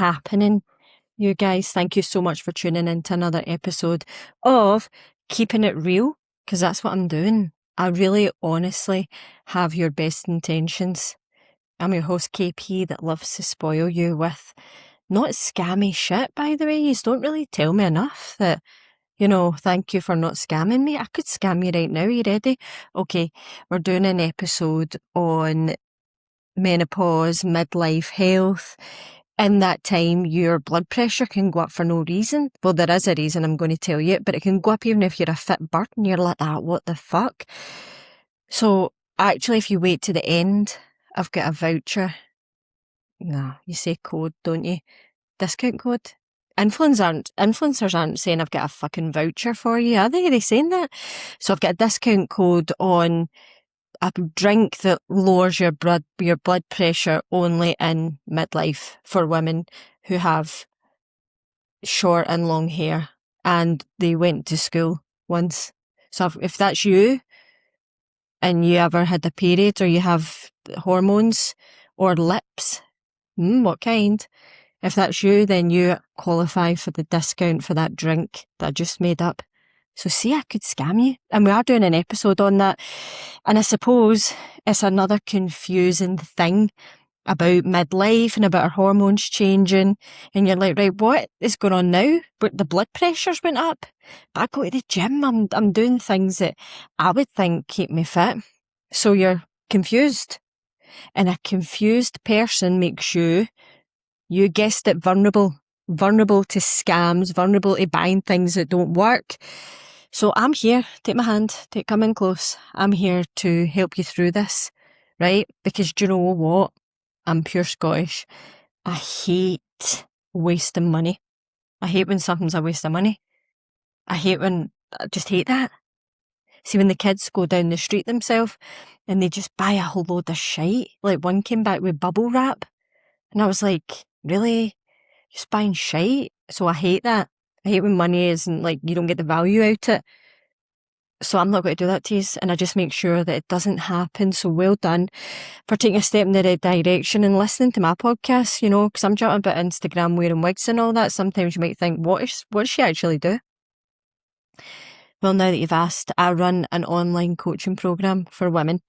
happening, you guys? Thank you so much for tuning in to another episode of Keeping It Real, because that's what I'm doing. I really honestly have your best intentions. I'm your host KP that loves to spoil you with not scammy shit, by the way. You don't really tell me enough that, thank you for not scamming me. I could scam you right now. Are you ready? Okay, we're doing an episode on menopause, midlife health. In that time, your blood pressure can go up for no reason. Well, there is a reason, I'm going to tell you, but it can go up even if you're a fit bird and you're like, what the fuck? So, actually, if you wait to the end, I've got a voucher. No, you say code, don't you? Discount code? Influencers aren't saying I've got a fucking voucher for you, are they? Are they saying that? So I've got a discount code on a drink that lowers your blood pressure only in midlife for women who have short and long hair and they went to school once. So if that's you and you ever had a period or you have hormones or lips, what kind? If that's you, then you qualify for the discount for that drink that I just made up. So see, I could scam you. And we are doing an episode on that. And I suppose it's another confusing thing about midlife and about our hormones changing. And you're like, right, what is going on now? But the blood pressures went up. But I go to the gym. I'm doing things that I would think keep me fit. So you're confused. And a confused person makes you guessed it, vulnerable to scams, vulnerable to buying things that don't work. So I'm here, take my hand, come in close. I'm here to help you through this, right? Because do you know what? I'm pure Scottish. I hate wasting money. I hate when something's a waste of money. I just hate that. See, when the kids go down the street themselves and they just buy a whole load of shite, like one came back with bubble wrap. And I was like, really? Just buying shite? So I hate that. I hate when money isn't like, you don't get the value out of it. So I'm not going to do that to you. And I just make sure that it doesn't happen. So well done for taking a step in the right direction and listening to my podcast, because I'm chatting about Instagram wearing wigs and all that. Sometimes you might think, what does she actually do? Well, now that you've asked, I run an online coaching program for women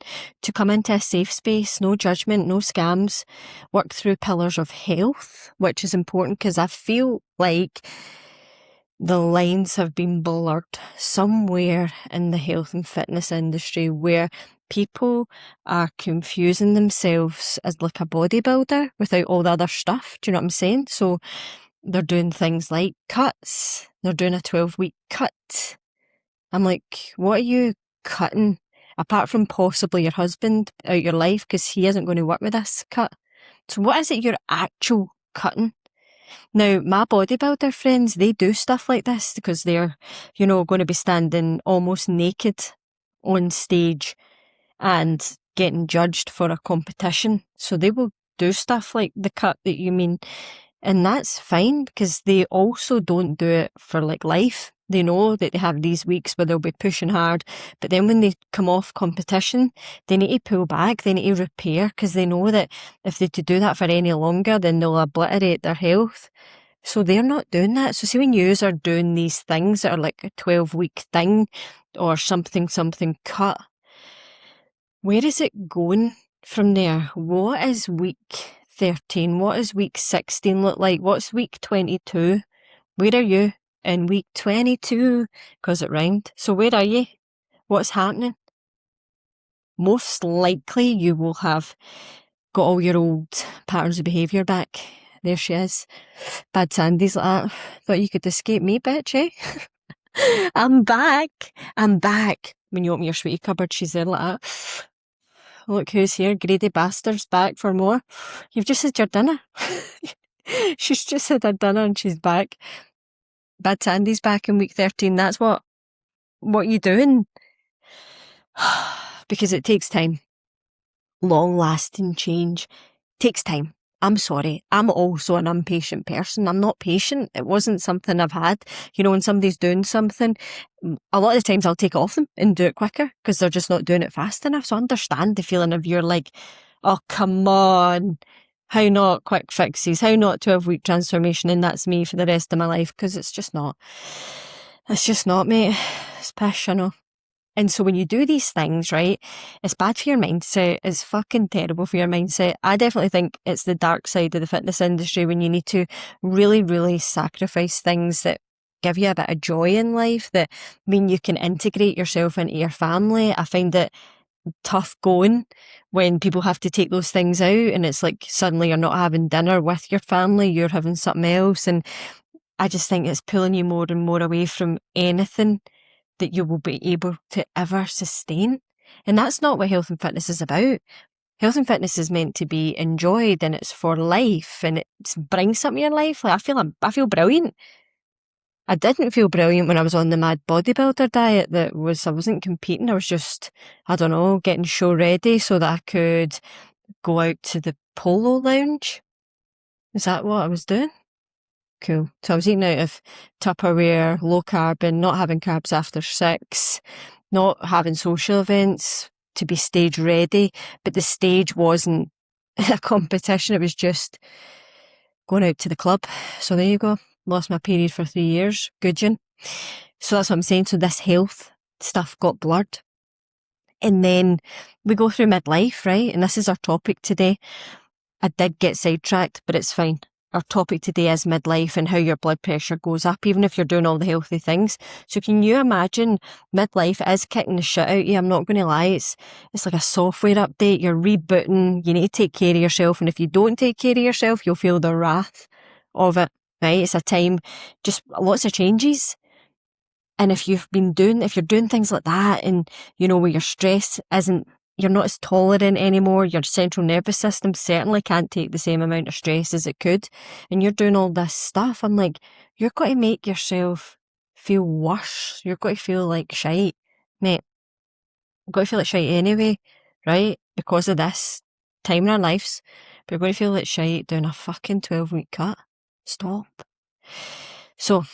to come into a safe space, no judgment, no scams, work through pillars of health, which is important because I feel like the lines have been blurred somewhere in the health and fitness industry where people are confusing themselves as like a bodybuilder without all the other stuff. Do you know what I'm saying? So they're doing things like cuts. They're doing a 12-week cut. I'm like, what are you cutting? Apart from possibly your husband out your life, because he isn't going to work with this cut. So what is it you're actual cutting? Now, my bodybuilder friends, they do stuff like this because they're, going to be standing almost naked on stage and getting judged for a competition. So they will do stuff like the cut that you mean. And that's fine because they also don't do it for like life. They know that they have these weeks where they'll be pushing hard, but then when they come off competition, they need to pull back, they need to repair, because they know that if they to do that for any longer, then they'll obliterate their health. So they're not doing that. So see, when you are doing these things that are like a 12-week thing or something cut, where is it going from there? What is week 13? What does week 16 look like? What's week 22? Where are you in week 22? Because it rhymed. So where are you? What's happening? Most likely you will have got all your old patterns of behaviour back. There she is. Bad Sandy's like that. Thought you could escape me, bitch, eh? I'm back. When you open your sweetie cupboard, she's there like that. Look who's here, greedy bastard's back for more. You've just had your dinner. She's just had her dinner and she's back. Bad Sandy's back in week 13. That's what you doing? Because it takes time. Long-lasting change takes time. I'm sorry. I'm also an impatient person. I'm not patient. It wasn't something I've had. When somebody's doing something, a lot of the times I'll take it off them and do it quicker because they're just not doing it fast enough. So I understand the feeling of you're like, oh, come on. how not quick fixes, how not 12-week transformation, and that's me for the rest of my life, because it's just not. It's just not, mate. It's pish, I know. And so when you do these things, right, it's bad for your mindset. It's fucking terrible for your mindset. I definitely think it's the dark side of the fitness industry when you need to really, really sacrifice things that give you a bit of joy in life, that mean you can integrate yourself into your family. I find it tough going when people have to take those things out, and it's like suddenly you're not having dinner with your family, you're having something else. And I just think it's pulling you more and more away from anything that you will be able to ever sustain. And that's not what health and fitness is about. Health and fitness is meant to be enjoyed, and it's for life, and it brings something in your life. Like I feel brilliant. I didn't feel brilliant when I was on the mad bodybuilder diet I wasn't competing. I was just, I don't know, getting show ready so that I could go out to the polo lounge. Is that what I was doing? Cool. So I was eating out of Tupperware, low carb, and not having carbs after 6, not having social events to be stage ready, but the stage wasn't a competition. It was just going out to the club. So there you go. Lost my period for 3 years. Goodgin. So that's what I'm saying. So this health stuff got blurred. And then we go through midlife, right? And this is our topic today. I did get sidetracked, but it's fine. Our topic today is midlife and how your blood pressure goes up, even if you're doing all the healthy things. So can you imagine midlife is kicking the shit out of you? I'm not going to lie. It's like a software update. You're rebooting. You need to take care of yourself. And if you don't take care of yourself, you'll feel the wrath of it, right? It's a time, just lots of changes. And if you're doing things like that, and you know, where your stress you're not as tolerant anymore, your central nervous system certainly can't take the same amount of stress as it could, and you're doing all this stuff, I'm like, you're going to make yourself feel worse. You're going to feel like shite, mate. You're going to feel like shite anyway, right? Because of this time in our lives. But you're going to feel like shite doing a fucking 12-week cut. Stop. So,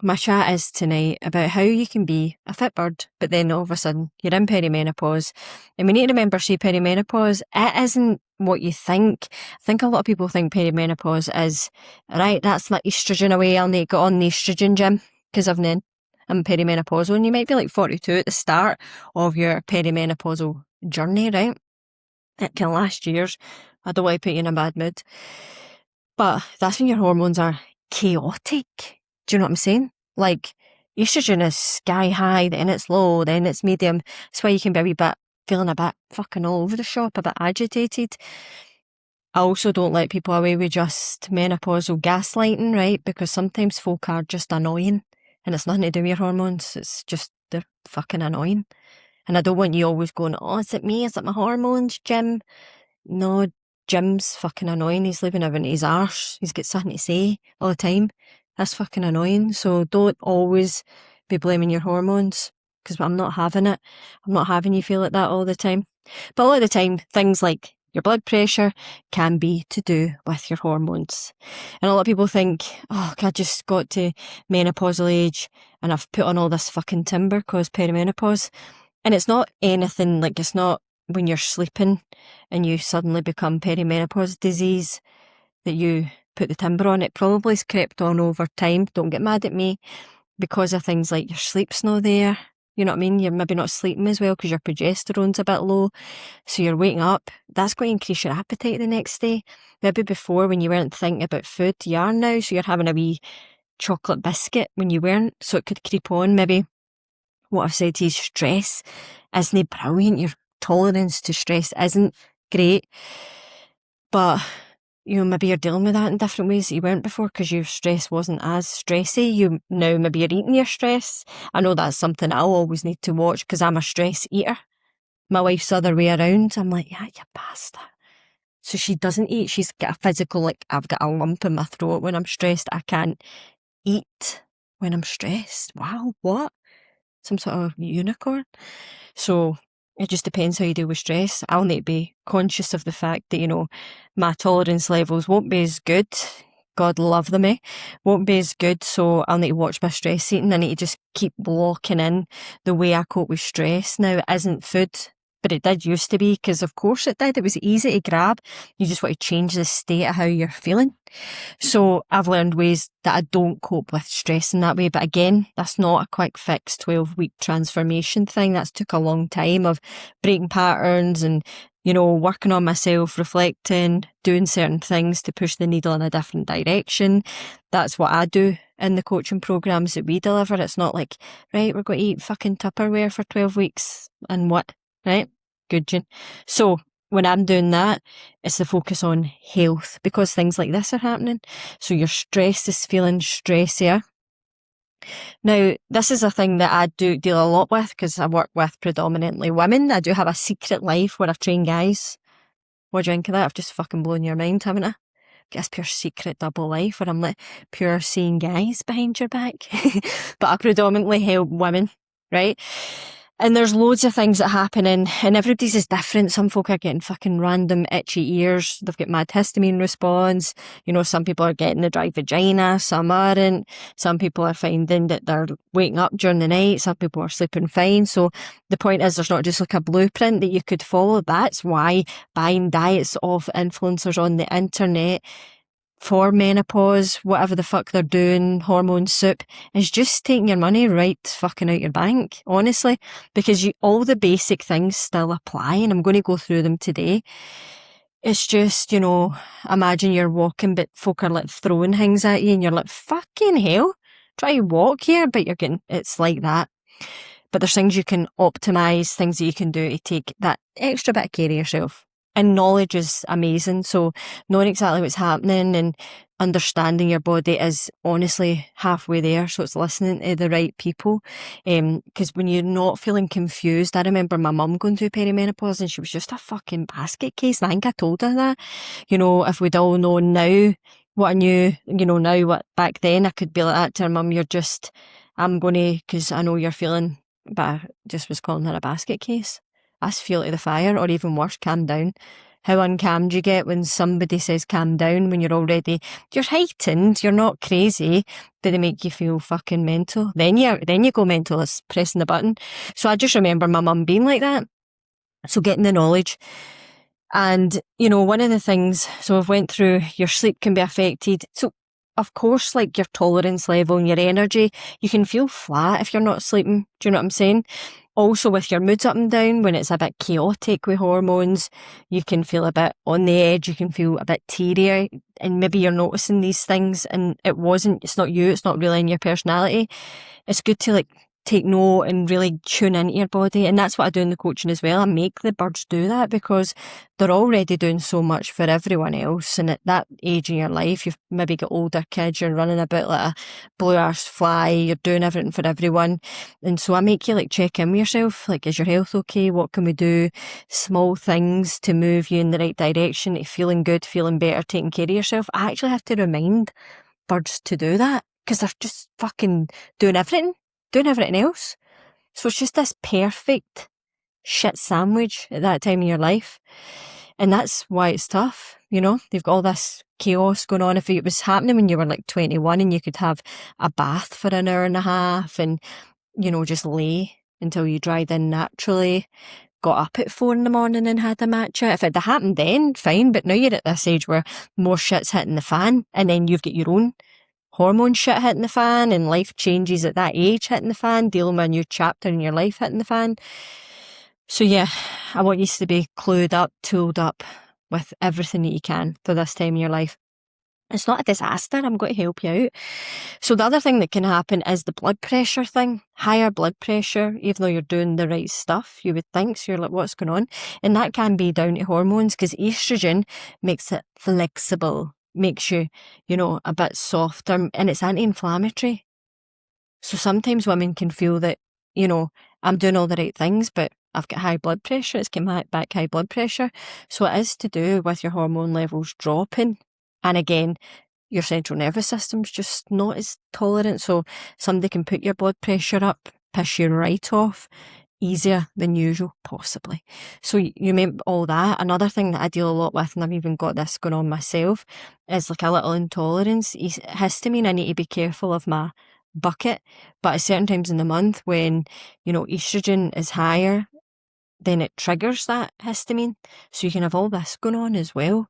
my chat is tonight about how you can be a fit bird, but then all of a sudden you're in perimenopause. And we need to remember, say, perimenopause, it isn't what you think. I think a lot of people think perimenopause is, right, that's my estrogen away, I'll need to get on the estrogen gym, because I'm perimenopausal, and you might be like 42 at the start of your perimenopausal journey, right? It can last years. I don't want to put you in a bad mood. But that's when your hormones are chaotic. Do you know what I'm saying? Like, estrogen is sky high, then it's low, then it's medium. That's why you can be a wee bit, feeling a bit fucking all over the shop, a bit agitated. I also don't let people away with just menopausal gaslighting, right? Because sometimes folk are just annoying, and it's nothing to do with your hormones. It's just, they're fucking annoying. And I don't want you always going, oh, is it me? Is it my hormones, Jim? No, Jim's fucking annoying. He's living out in his arse. He's got something to say all the time. That's fucking annoying. So don't always be blaming your hormones, because I'm not having it. I'm not having you feel like that all the time. But a lot of the time, things like your blood pressure can be to do with your hormones. And a lot of people think, oh, I just got to menopausal age and I've put on all this fucking timber because perimenopause. And it's not anything, like, it's not when you're sleeping and you suddenly become perimenopause disease that you put the timber on. It probably has crept on over time. Don't get mad at me, because of things like your sleep's not there. You know what I mean? You're maybe not sleeping as well because your progesterone's a bit low. So you're waking up. That's going to increase your appetite the next day. Maybe before, when you weren't thinking about food, you are now. So you're having a wee chocolate biscuit when you weren't. So it could creep on. Maybe what I've said to you, stress isn't brilliant. Your tolerance to stress isn't great. But, you know, maybe you're dealing with that in different ways that you weren't before because your stress wasn't as stressy. Now maybe you're eating your stress. I know that's something I'll always need to watch because I'm a stress eater. My wife's the other way around. I'm like, yeah, you bastard. So she doesn't eat. She's got a physical, like, I've got a lump in my throat when I'm stressed. I can't eat when I'm stressed. Wow, what? Some sort of unicorn? So it just depends how you deal with stress. I'll need to be conscious of the fact that, you know, my tolerance levels won't be as good. God love them, won't be as good. So I'll need to watch my stress eating. I need to just keep blocking in the way I cope with stress. Now, it isn't food But it did used to be, because of course it did. It was easy to grab. You just want to change the state of how you're feeling. So I've learned ways that I don't cope with stress in that way. But again, that's not a quick fix 12-week transformation thing. That's took a long time of breaking patterns and, working on myself, reflecting, doing certain things to push the needle in a different direction. That's what I do in the coaching programs that we deliver. It's not like, right, we're going to eat fucking Tupperware for 12 weeks and what? Right? Good, June. So when I'm doing that, it's the focus on health, because things like this are happening. So your stress is feeling stressier. Now, this is a thing that I do deal a lot with, because I work with predominantly women. I do have a secret life where I train guys. What do you think of that? I've just fucking blown your mind, haven't I? This pure secret double life where I'm like pure seeing guys behind your back. But I predominantly help women, right? And there's loads of things that happen, and everybody's is different. Some folk are getting fucking random itchy ears. They've got mad histamine response. Some people are getting the dry vagina, some aren't. Some people are finding that they're waking up during the night. Some people are sleeping fine. So the point is, there's not just like a blueprint that you could follow. That's why buying diets off influencers on the internet for menopause, whatever the fuck they're doing, hormone soup, is just taking your money right fucking out your bank, honestly, because all the basic things still apply, and I'm going to go through them today. It's just, imagine you're walking, but folk are like throwing things at you, and you're like, fucking hell, try to walk here, but it's like that. But there's things you can optimise, things that you can do to take that extra bit of care of yourself. And knowledge is amazing. So knowing exactly what's happening and understanding your body is honestly halfway there. So it's listening to the right people. Because when you're not feeling confused, I remember my mum going through perimenopause and she was just a fucking basket case. And I think I told her that, if we'd all known now what I knew, now what back then, I could be like that to her mum. Because I know you're feeling, but I just was calling her a basket case. That's fuel to the fire, or even worse, calm down. How uncalmed you get when somebody says calm down when you're heightened, you're not crazy, but they make you feel fucking mental. Then you go mental, it's pressing the button. So I just remember my mum being like that. So getting the knowledge. And, one of the things, so I've went through, your sleep can be affected. So of course, like your tolerance level and your energy, you can feel flat if you're not sleeping. Do you know what I'm saying? Also with your moods up and down, when it's a bit chaotic with hormones, you can feel a bit on the edge, you can feel a bit teary, and maybe you're noticing these things and it's not you, it's not really in your personality. It's good to take note and really tune into your body. And that's what I do in the coaching as well. I make the birds do that because they're already doing so much for everyone else. And at that age in your life, you've maybe got older kids, you're running about like a blue-arse fly, you're doing everything for everyone. And so I make you check in with yourself. Is your health okay? What can we do? Small things to move you in the right direction, to feeling good, feeling better, taking care of yourself. I actually have to remind birds to do that because they're just fucking doing everything else. So it's just this perfect shit sandwich at that time in your life. And that's why it's tough, They've got all this chaos going on. If it was happening when you were 21 and you could have a bath for an hour and a half and, just lay until you dried in naturally, got up at 4 a.m. and had a matcha. If it had happened then, fine. But now you're at this age where more shit's hitting the fan, and then you've got your own hormone shit hitting the fan, and life changes at that age hitting the fan, dealing with a new chapter in your life hitting the fan. So yeah, I want you to be clued up, tooled up with everything that you can for this time in your life. It's not a disaster, I'm going to help you out. So the other thing that can happen is the blood pressure thing. Higher blood pressure, even though you're doing the right stuff, you would think, so you're like, what's going on? And that can be down to hormones, because estrogen makes it flexible, makes you, a bit softer, and it's anti-inflammatory. So sometimes women can feel that, I'm doing all the right things, but I've got high blood pressure, it's getting back high blood pressure. So it is to do with your hormone levels dropping. And again, your central nervous system's just not as tolerant. So somebody can put your blood pressure up, piss you right off, easier than usual, possibly. So you remember all that. Another thing that I deal a lot with, and I've even got this going on myself, is a little intolerance. Histamine, I need to be careful of my bucket, but at certain times in the month when, estrogen is higher, then it triggers that histamine. So you can have all this going on as well.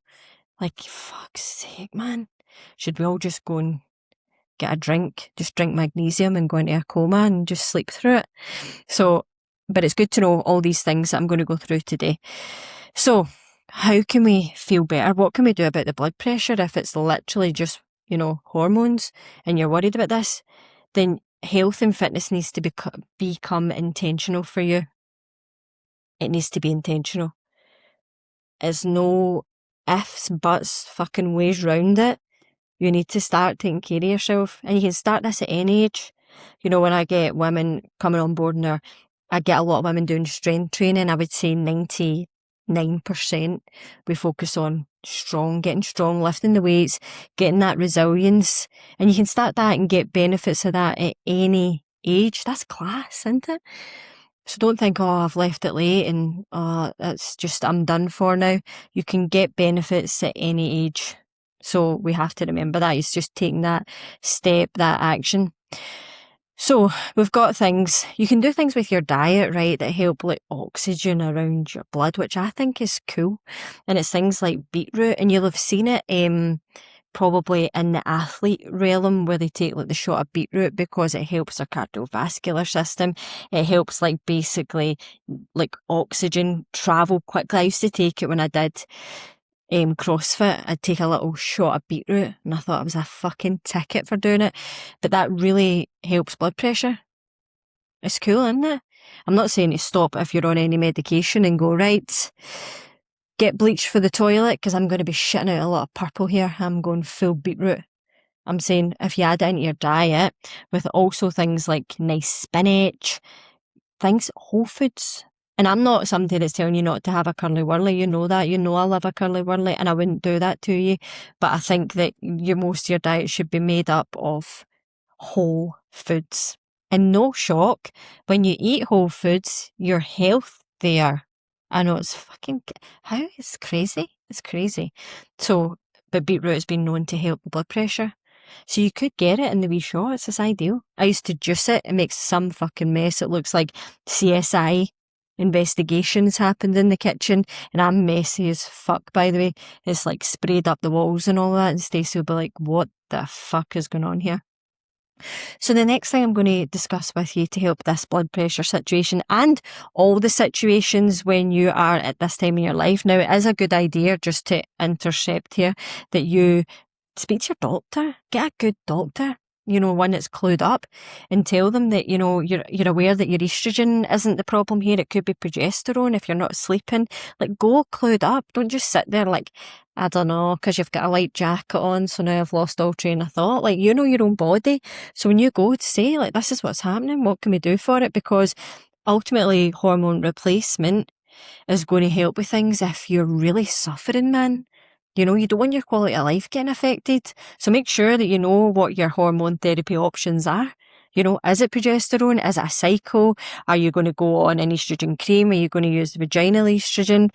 Like, fuck's sake, man. Should we all just go and get a drink, just drink magnesium and go into a coma and just sleep through it? So, but it's good to know all these things that I'm going to go through today. So, how can we feel better? What can we do about the blood pressure if it's literally just, hormones and you're worried about this? Then health and fitness needs to become intentional for you. It needs to be intentional. There's no ifs, buts, fucking ways round it. You need to start taking care of yourself. And you can start this at any age. When I get women coming on board and I get a lot of women doing strength training, I would say 99% we focus on getting strong, lifting the weights, getting that resilience. And you can start that and get benefits of that at any age. That's class, isn't it? So don't think, I've left it late and it's just, I'm done for now. You can get benefits at any age. So we have to remember that. It's just taking that step, that action. So we've got things, you can do things with your diet, right, that help like oxygen around your blood, which I think is cool. And it's things like beetroot, and you'll have seen it probably in the athlete realm where they take like the shot of beetroot because it helps their cardiovascular system. It helps basically oxygen travel quickly. I used to take it when I did CrossFit. I'd take a little shot of beetroot and I thought I was a fucking ticket for doing it. But that really helps blood pressure. It's cool, isn't it? I'm not saying to stop if you're on any medication and go, right, get bleach for the toilet because I'm going to be shitting out a lot of purple here. I'm going full beetroot. I'm saying if you add it into your diet with also things like nice spinach, whole foods. And I'm not somebody that's telling you not to have a curly whirly. You know that. You know I love a curly whirly and I wouldn't do that to you. But I think that most of your diet should be made up of whole foods. And no shock, when you eat whole foods, your health there. I know it's it's crazy. It's crazy. So, but beetroot has been known to help the blood pressure. So you could get it in the wee shots. It's ideal. I used to juice it. It makes some fucking mess. It looks like CSI investigations happened in the kitchen. And I'm messy as fuck, by the way. It's sprayed up the walls and all that. And Stacey will be like, what the fuck is going on here? So the next thing I'm going to discuss with you to help this blood pressure situation and all the situations when you are at this time in your life. Now, it is a good idea, just to intercept here, that you speak to your doctor. Get a good doctor, one that's clued up, and tell them that, you're aware that your estrogen isn't the problem here. It could be progesterone if you're not sleeping. Go clued up. Don't just sit there I don't know, because you've got a light jacket on, so now I've lost all train of thought. You know your own body. So when you go to say, this is what's happening, what can we do for it? Because ultimately, hormone replacement is going to help with things if you're really suffering, man. You don't want your quality of life getting affected. So make sure that you know what your hormone therapy options are. Is it progesterone? Is it a cycle? Are you going to go on an estrogen cream? Are you going to use vaginal estrogen?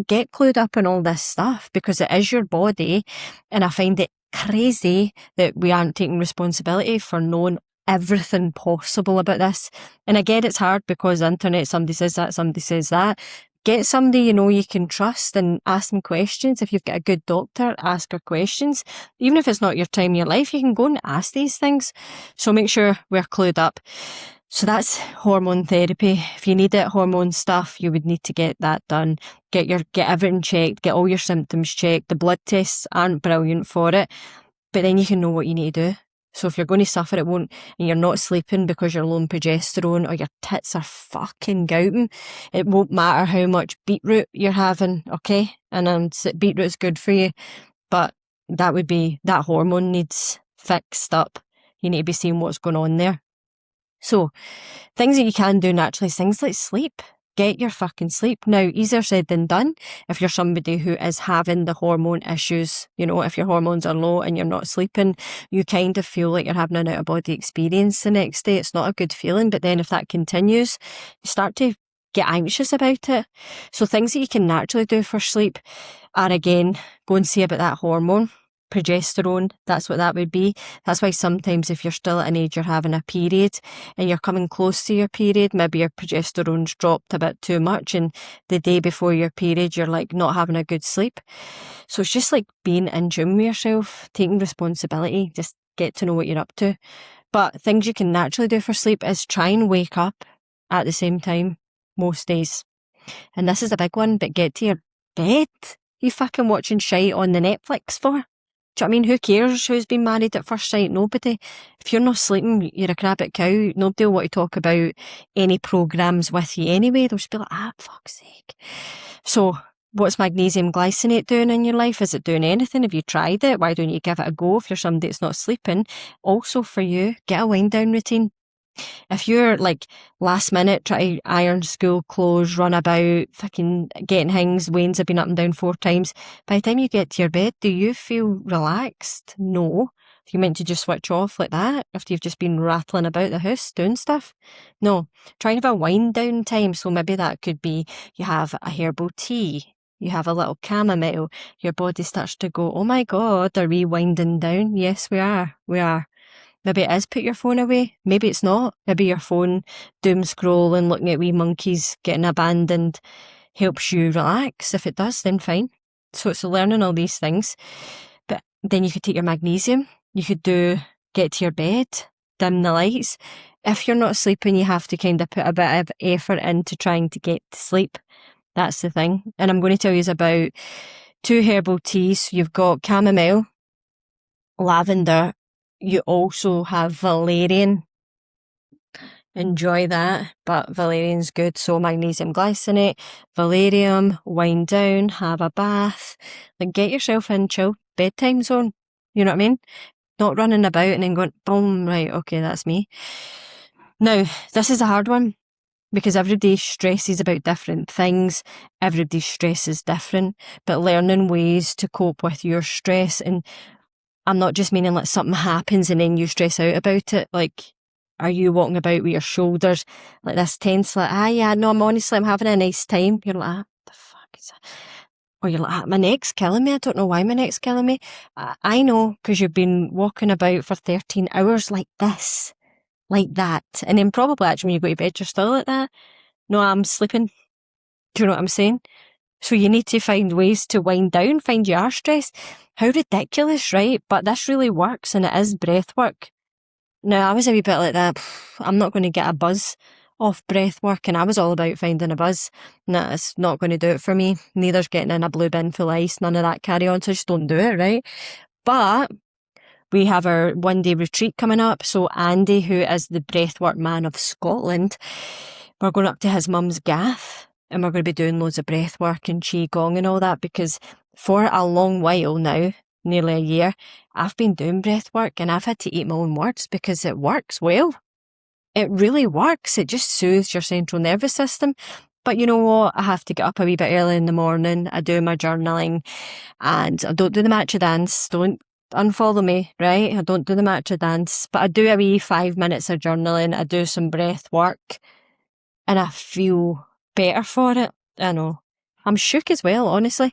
Get clued up on all this stuff because it is your body. And I find it crazy that we aren't taking responsibility for knowing everything possible about this. And I get it's hard because the internet, somebody says that, somebody says that. Get somebody you can trust and ask them questions. If you've got a good doctor, ask her questions. Even if it's not your time in your life, you can go and ask these things. So make sure we're clued up. So that's hormone therapy. If you need it, hormone stuff, you would need to get that done. Get everything checked, get all your symptoms checked. The blood tests aren't brilliant for it, but then you can know what you need to do. So if you're going to suffer, and you're not sleeping because you're low in progesterone or your tits are fucking gouting, it won't matter how much beetroot you're having, okay? And beetroot's good for you, but that hormone needs fixed up. You need to be seeing what's going on there. So things that you can do naturally, things like sleep. Get your fucking sleep. Now, easier said than done if you're somebody who is having the hormone issues. If your hormones are low and you're not sleeping, you kind of feel like you're having an out-of-body experience the next day. It's not a good feeling, but then if that continues, you start to get anxious about it. So things that you can naturally do for sleep are, again, go and see about that hormone progesterone. That's what that would be. That's why sometimes if you're still at an age you're having a period and you're coming close to your period, maybe your progesterone's dropped a bit too much, and the day before your period you're like not having a good sleep. So it's just like being in tune with yourself, taking responsibility, just get to know what you're up to. But things you can naturally do for sleep is try and wake up at the same time most days. And this is a big one, but get to your bed. You fucking watching shite on the Netflix for? Do you know what I mean? Who cares who's been married at first sight? Nobody. If you're not sleeping, you're a crabbit cow. Nobody will want to talk about any programmes with you anyway. They'll just be like, fuck's sake. So, what's magnesium glycinate doing in your life? Is it doing anything? Have you tried it? Why don't you give it a go if you're somebody that's not sleeping? Also for you, get a wind down routine. If you're like last minute, try to iron school clothes, run about, fucking getting things, Wayne's have been up and down 4 times. By the time you get to your bed, do you feel relaxed? No. If you meant to just switch off like that, after you've just been rattling about the house doing stuff? No. Try and have a wind down time. So maybe that could be you have a herbal tea, you have a little chamomile, your body starts to go, oh my God, are we winding down? Yes, we are. We are. Maybe it is put your phone away. Maybe it's not. Maybe your phone doom scrolling, looking at wee monkeys getting abandoned helps you relax. If it does, then fine. So it's learning all these things. But then you could take your magnesium. You could get to your bed, dim the lights. If you're not sleeping, you have to kind of put a bit of effort into trying to get to sleep. That's the thing. And I'm going to tell you about 2 herbal teas. You've got chamomile, lavender. You also have valerian. Enjoy that, but valerian's good. So magnesium glycinate, valerium, wind down, have a bath. Like get yourself in chill bedtime zone. You know what I mean? Not running about and then going, boom, right, okay, that's me. Now, this is a hard one because everybody stresses about different things. Everybody's stress is different, but learning ways to cope with your stress, and I'm not just meaning like something happens and then you stress out about it. Like, are you walking about with your shoulders like this tense, like, yeah, no, I'm having a nice time. You're like, the fuck is that? Or you're like, my neck's killing me. I don't know why my neck's killing me. I know, because you've been walking about for 13 hours like this, like that. And then probably actually when you go to bed, you're still like that. No, I'm sleeping. Do you know what I'm saying? So you need to find ways to wind down, find you are stressed. How ridiculous, right? But this really works, and it is breath work. Now, I was a wee bit like that. I'm not going to get a buzz off breath work, and I was all about finding a buzz. Nah, it's not going to do it for me. Neither's getting in a blue bin full of ice, none of that carry on, so just don't do it, right? But we have our 1-day retreat coming up. So Andy, who is the breathwork man of Scotland, we're going up to his mum's gaff, and we're going to be doing loads of breath work and qigong and all that, because for a long while now, nearly a year, I've been doing breath work and I've had to eat my own words because it works well. It really works. It just soothes your central nervous system. But you know what? I have to get up a wee bit early in the morning. I do my journaling and I don't do the matcha dance. Don't unfollow me, right? I don't do the matcha dance, but I do a wee 5 minutes of journaling. I do some breath work and I feel better for it. I know. I'm shook as well, honestly.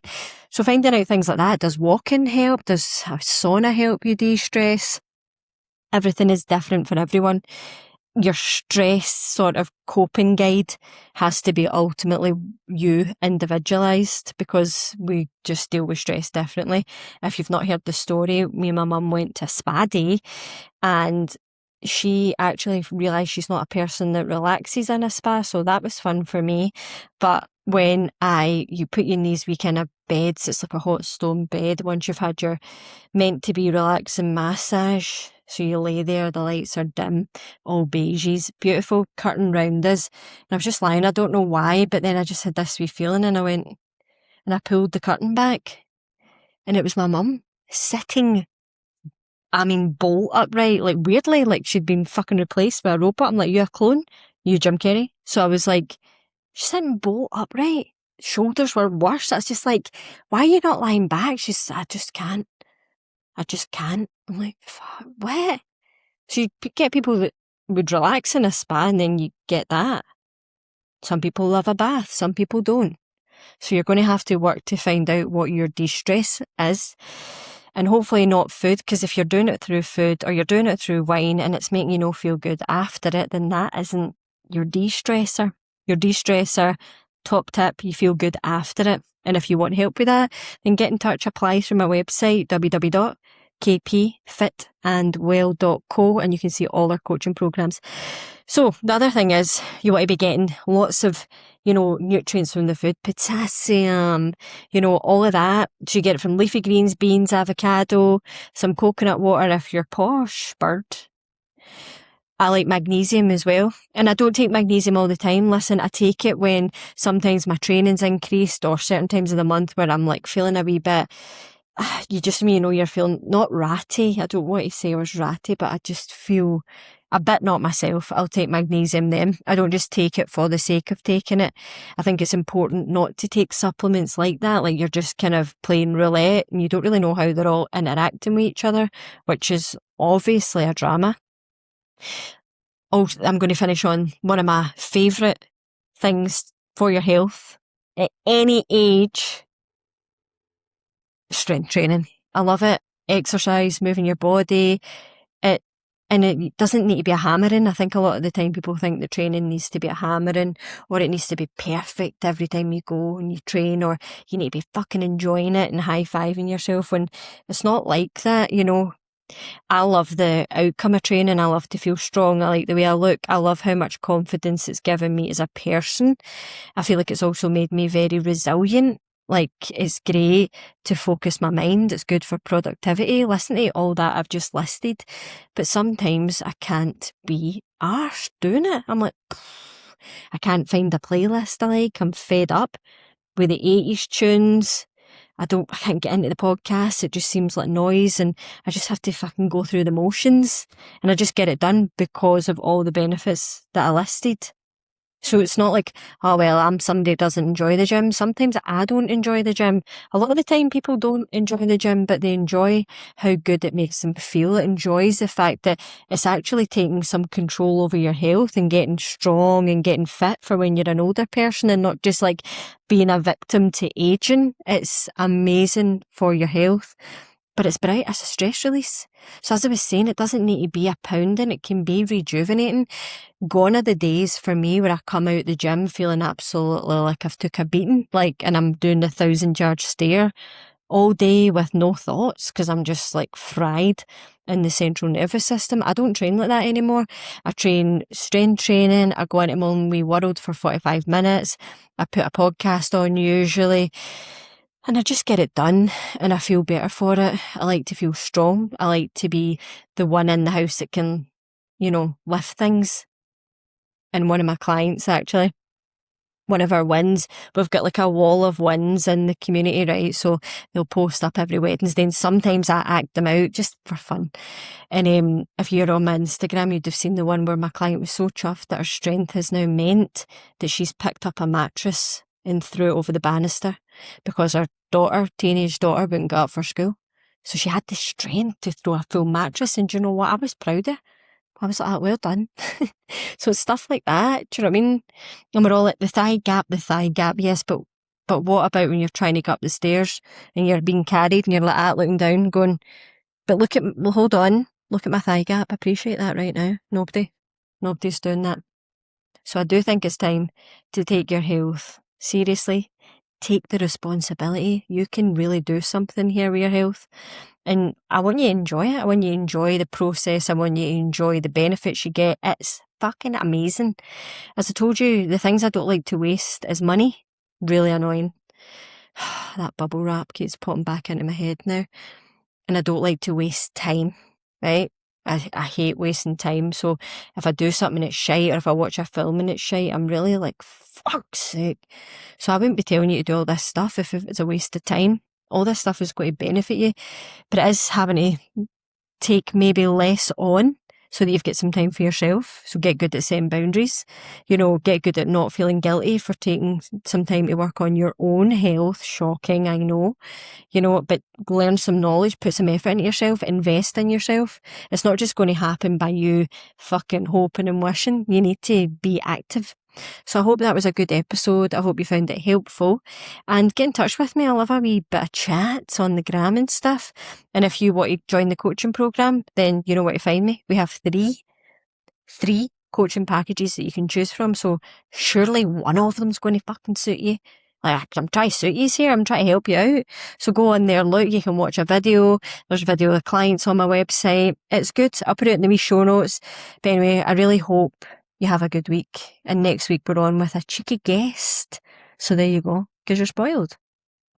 So finding out things like that, does walking help? Does a sauna help you de-stress? Everything is different for everyone. Your stress sort of coping guide has to be ultimately you individualised, because we just deal with stress differently. If you've not heard the story, me and my mum went to a spa day and she actually realised she's not a person that relaxes in a spa, so that was fun for me. But when you put you in these wee kind of beds, it's like a hot stone bed once you've had your meant to be relaxing massage. So you lay there, the lights are dim, all beiges, beautiful curtain round us. And I was just lying, I don't know why, but then I just had this wee feeling and I went, and I pulled the curtain back and it was my mum sitting, bolt upright, like weirdly, like she'd been fucking replaced by a robot. I'm like, you a clone? You Jim Carrey? So I was like, she's sitting bolt upright. Shoulders were worse. That's just like, why are you not lying back? She's, I just can't. I'm like, fuck, what? So you get people that would relax in a spa and then you get that. Some people love a bath, some people don't. So you're going to have to work to find out what your de-stress is. and hopefully not food, because if you're doing it through food or you're doing it through wine and it's making you not feel good after it, then that isn't your de-stressor. Your de-stressor, top tip, you feel good after it. And if you want help with that, then get in touch, apply through my website, www.kpfitandwell.co, and you can see all our coaching programs. So the other thing is you want to be getting lots of, nutrients from the food, potassium, all of that. So you get it from leafy greens, beans, avocado, some coconut water if you're posh, bird. I like magnesium as well. And I don't take magnesium all the time. Listen, I take it when sometimes my training's increased or certain times of the month where I'm like feeling a wee bit, you're feeling not ratty. I don't want to say I was ratty, but I just feel a bit not myself. I'll take magnesium then. I don't just take it for the sake of taking it. I think it's important not to take supplements like that. Like you're just kind of playing roulette and you don't really know how they're all interacting with each other, which is obviously a drama. Oh, I'm going to finish on one of my favourite things for your health at any age. Strength training. I love it. Exercise, moving your body. It doesn't need to be a hammering. I think a lot of the time people think the training needs to be a hammering or it needs to be perfect every time you go and you train, or you need to be fucking enjoying it and high-fiving yourself, when it's not like that, I love the outcome of training. I love to feel strong. I like the way I look. I love how much confidence it's given me as a person. I feel like it's also made me very resilient. Like, it's great to focus my mind. It's good for productivity. Listen to all that I've just listed. But sometimes I can't be arsed doing it. I'm like, I can't find a playlist I like. I'm fed up with the 80s tunes. I can't get into the podcast. It just seems like noise, and I just have to fucking go through the motions, and I just get it done because of all the benefits that I listed. So it's not like, oh, well, I'm somebody who doesn't enjoy the gym. Sometimes I don't enjoy the gym. A lot of the time people don't enjoy the gym, but they enjoy how good it makes them feel. It enjoys the fact that it's actually taking some control over your health and getting strong and getting fit for when you're an older person, and not just like being a victim to aging. It's amazing for your health. But it's bright as a stress release. So as I was saying, it doesn't need to be a pounding. It can be rejuvenating. Gone are the days for me where I come out the gym feeling absolutely like I've took a beating, and I'm doing the 1,000-yard stare all day with no thoughts, because I'm just like fried in the central nervous system. I don't train like that anymore. I train strength training. I go into my own wee world for 45 minutes. I put a podcast on usually. And I just get it done, and I feel better for it. I like to feel strong. I like to be the one in the house that can, lift things. And one of my clients, actually, one of our wins, we've got like a wall of wins in the community, right? So they'll post up every Wednesday, and sometimes I act them out just for fun. And if you're on my Instagram, you'd have seen the one where my client was so chuffed that her strength has now meant that she's picked up a mattress and threw it over the banister because her teenage daughter, wouldn't get up for school. So she had the strength to throw a full mattress, and do you know what? I was proud of her. I was like, well done. So it's stuff like that, do you know what I mean? And we're all like, the thigh gap, yes, but what about when you're trying to go up the stairs and you're being carried and you're like that, looking down, going, but hold on, look at my thigh gap, I appreciate that right now. Nobody's doing that. So I do think it's time to take your health seriously. Take the responsibility. You can really do something here with your health. And I want you to enjoy it. I want you to enjoy the process. I want you to enjoy the benefits you get. It's fucking amazing. As I told you, the things I don't like to waste is money. Really annoying. That bubble wrap keeps popping back into my head now. And I don't like to waste time, right? I hate wasting time. So if I do something that's shite, or if I watch a film and it's shite, I'm really like, fuck's sake. So I wouldn't be telling you to do all this stuff if it's a waste of time. All this stuff is going to benefit you, but it is having to take maybe less on so that you've got some time for yourself. So get good at setting boundaries, get good at not feeling guilty for taking some time to work on your own health. Shocking, I know, but learn some knowledge, put some effort into yourself, invest in yourself. It's not just going to happen by you fucking hoping and wishing. You need to be active. So I hope that was a good episode. I hope you found it helpful. And get in touch with me. I love a wee bit of chat on the gram and stuff. And if you want to join the coaching program, then you know where to find me. We have three coaching packages that you can choose from. So surely one of them's going to fucking suit you. Like, I'm trying to suit you here. I'm trying to help you out. So go on there, look, you can watch a video. There's a video of clients on my website. It's good. I'll put it in the wee show notes. But anyway, I really hope you have a good week. And next week we're on with a cheeky guest. So there you go, because you're spoiled.